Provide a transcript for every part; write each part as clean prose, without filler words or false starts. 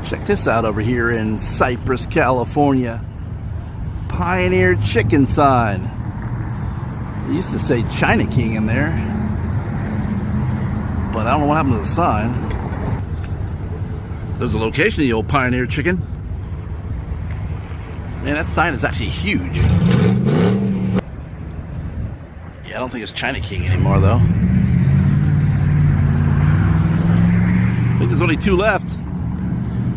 Check this out over here in Cypress, California. Pioneer Chicken sign. They used to say China King in there, but I don't know what happened to the sign. There's the location of the old Pioneer Chicken. Man, that sign is actually huge. Yeah, I don't think it's China King anymore, though. I think there's only 2 left.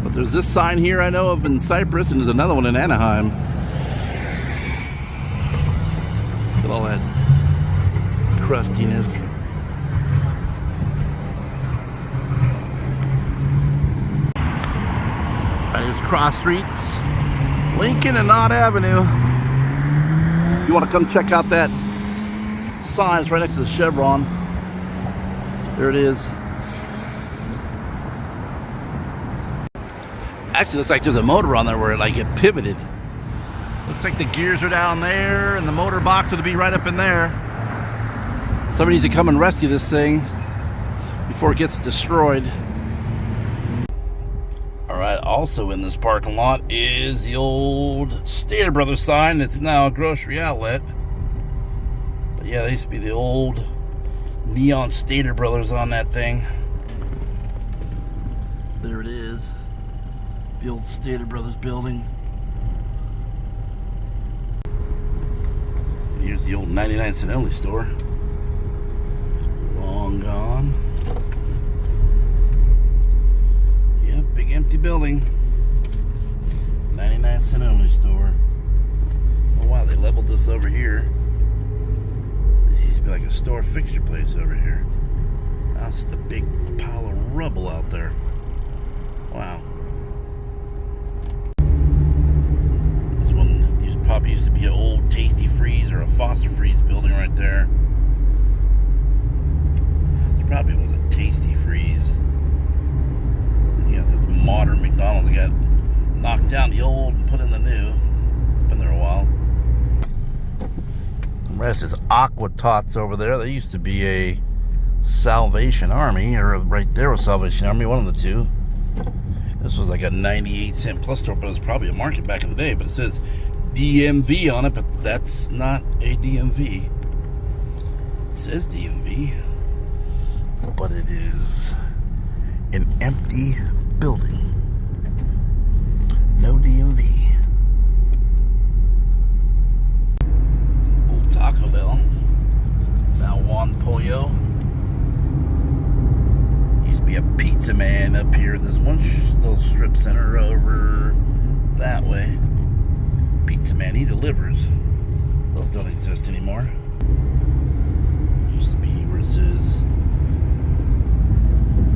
But there's this sign here I know of in Cypress, and there's another one in Anaheim. Look at all that crustiness. Right, here's cross streets, Lincoln and Knott Avenue. You want to come check out that sign? It's right next to the Chevron. There it is. Actually, looks like there's a motor on there where it pivoted. Looks like the gears are down there, and the motor box would be right up in there. Somebody needs to come and rescue this thing before it gets destroyed. Alright, also in this parking lot is the old Stater Brothers sign. It's now a grocery outlet. But yeah, there used to be the old neon Stater Brothers on that thing. There it is. The old Stater Brothers building. And here's the old 99-cent only store. Long gone. Yep, big empty building. 99-cent only store. Oh wow, they leveled this over here. This used to be like a store fixture place over here. Now it's just a big pile of rubble out there. Wow. This one probably used to be an old Tasty Freeze or a Foster Freeze building right there. It probably was a Tasty Freeze. You got this modern McDonald's that got knocked down the old and put in the new. It's been there a while. The rest is Aqua Tots over there. There used to be a Salvation Army, or right there was Salvation Army, one of the two. This was like a 98-cent plus store, but it was probably a market back in the day. But it says DMV on it, but that's not a DMV. It says DMV, but it is an empty building. No DMV. Old Taco Bell. Now Juan Pollo. Used to be a pizza man up here. There's one little strip center over that way. Pizza man, he delivers. Those don't exist anymore. Used to be where it says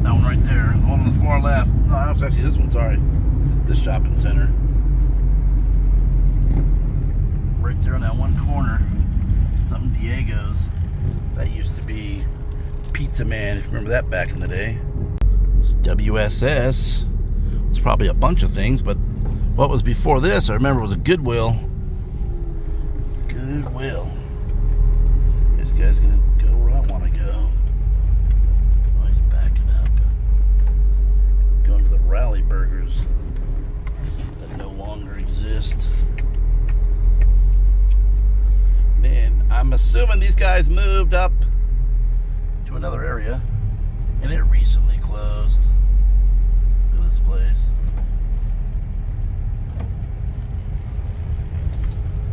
that one right there, the one on the far left. No, that was actually this one, sorry. This shopping center. Right there on that one corner. Something Diego's. That used to be Pizza Man, if you remember that back in the day. It's WSS. It's probably a bunch of things, but what was before this, I remember, was a Goodwill. Goodwill. This guy's gonna go where I want to go. Oh, he's backing up. Going to the Rally Burgers that no longer exist. Man, I'm assuming these guys moved up to another area, and it recently closed. Look at this place.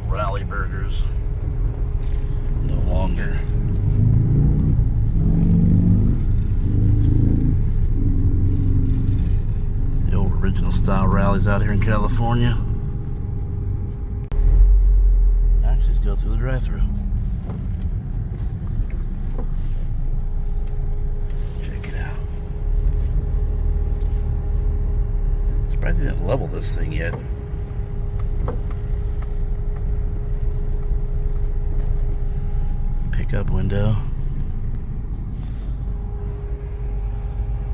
Rally Burgers. No longer. The old original style rallies out here in California. Actually, let's go through the drive-thru. Check it out. Surprised they didn't level this thing yet. Pickup window.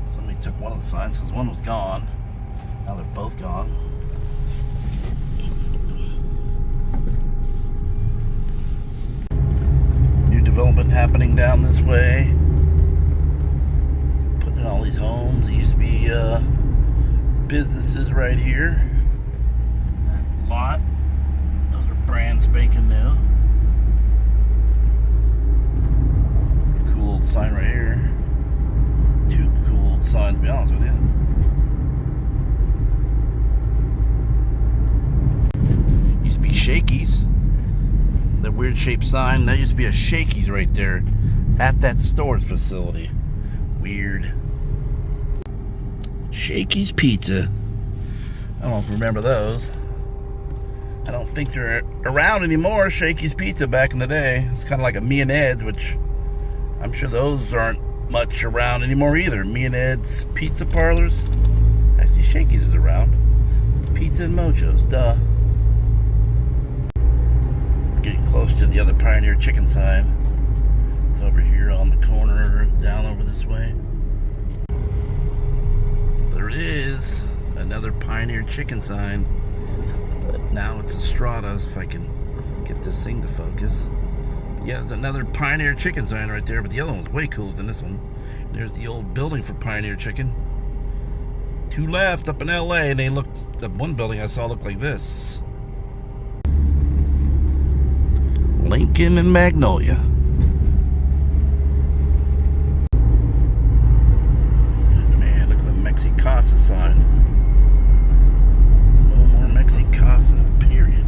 Somebody took one of the signs because one was gone. Now they're both gone. New development happening down this way. Putting in all these homes. It used to be businesses right here. That lot. Those are brand spanking new. Cool old sign right here. Two cool old signs, to be honest with you. Used to be Shakey's. That weird shaped sign, that used to be a Shakey's right there at that storage facility. Weird. Shakey's Pizza. I don't know if you remember those. I don't think they're around anymore. Shakey's Pizza back in the day. It's kind of like a Me and Ed's, which I'm sure those aren't much around anymore either. Me and Ed's pizza parlors. Actually, Shakey's is around. Pizza and Mojo's, duh. We're getting close to the other Pioneer Chicken sign. It's over here on the corner, down over this way. There it is. Another Pioneer Chicken sign. But now it's Estrada's, if I can get this thing to focus. Yeah, there's another Pioneer Chicken sign right there, but the other one's way cooler than this one. There's the old building for Pioneer Chicken. Two left up in LA, and they looked, the one building I saw looked like this. Lincoln and Magnolia. Man, look at the Mexicasa sign. No more Mexicasa, period.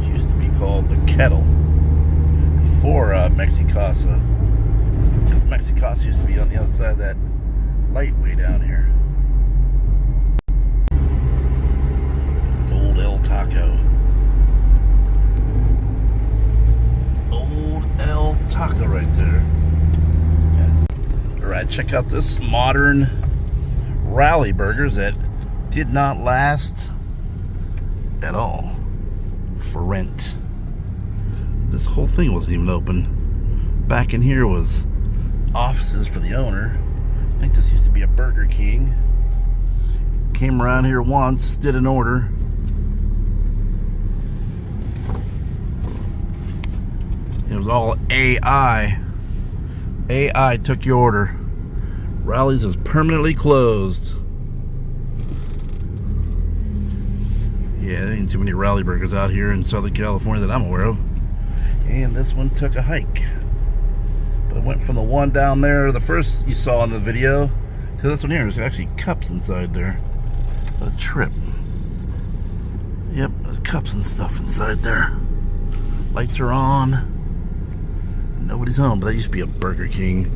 It used to be called the Kettle before Mexicasa. Because Mexicasa used to be on the other side of that light way down here. This old El Taco. Old El Taco right there. Alright, check out this modern Rally Burgers that did not last at all. For rent. This whole thing wasn't even open. Back in here was offices for the owner. I think this used to be a Burger King. Came around here once, did an order. It was all AI. AI took your order. Rally's is permanently closed. Yeah, there ain't too many Rally Burgers out here in Southern California that I'm aware of. And this one took a hike. But it went from the one down there, the first you saw in the video, to this one here. There's actually cups inside there. What a trip. Yep, there's cups and stuff inside there. Lights are on. Nobody's home, but that used to be a Burger King.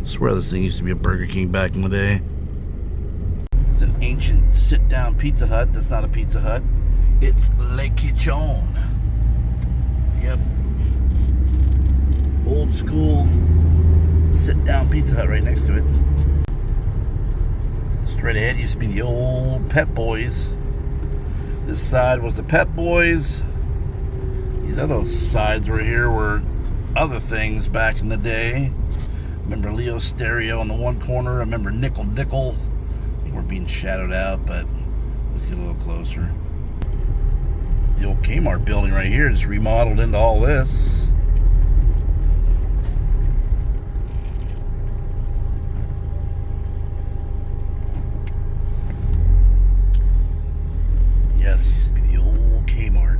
I swear this thing used to be a Burger King back in the day. It's an ancient sit-down Pizza Hut. That's not a Pizza Hut. It's Le Kitchen. Yep. Old school sit-down Pizza Hut right next to it. Straight ahead used to be the old Pep Boys. This side was the Pep Boys. These other sides right here were other things back in the day. Remember Leo Stereo on the one corner. I remember Nickel Nickel. I think we're being shadowed out, but let's get a little closer. The old Kmart building right here is remodeled into all this. Yeah, this used to be the old Kmart.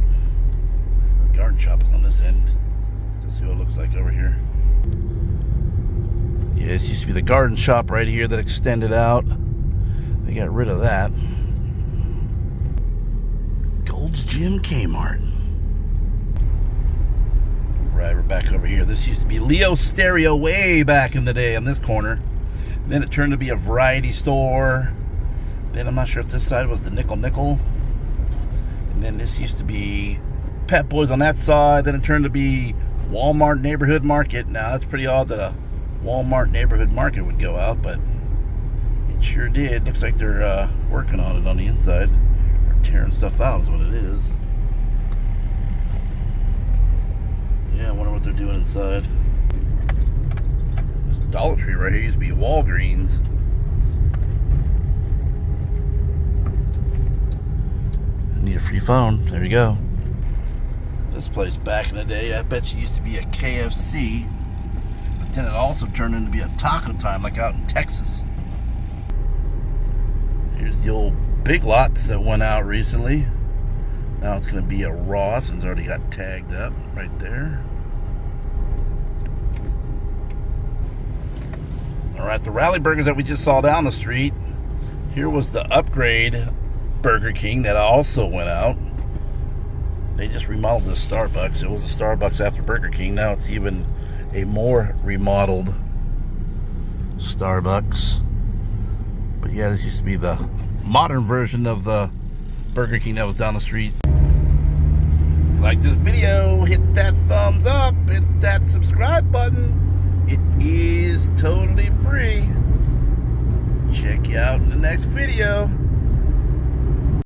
Garden shop is on this end. Let's see what it looks like over here. Yeah, this used to be the garden shop right here that extended out. They got rid of that. Gold's Gym Kmart. Right, we're back over here. This used to be Leo Stereo way back in the day on this corner. Then it turned to be a variety store. Then I'm not sure if this side was the Nickel Nickel. And then this used to be Pep Boys on that side. Then it turned to be Walmart Neighborhood Market. Now that's pretty odd that a Walmart Neighborhood Market would go out, but it sure did. Looks like they're working on it on the inside. Or tearing stuff out is what it is. Yeah, I wonder what they're doing inside. This Dollar Tree right here used to be Walgreens. I need a free phone. There you go. This place back in the day, I bet you used to be a KFC. But then it also turned into be a Taco Time, like out in Texas. the old Big Lots that went out recently. Now it's going to be a Ross, and it's already got tagged up right there. All right, the Rally Burgers that we just saw down the street. Here was the upgrade Burger King that also went out. They just remodeled this Starbucks. It was a Starbucks after Burger King. Now it's even a more remodeled Starbucks. But yeah, this used to be the modern version of the Burger King that was down the street. If you like this video, hit that thumbs up, hit that subscribe button. It is totally free. Check you out in the next video.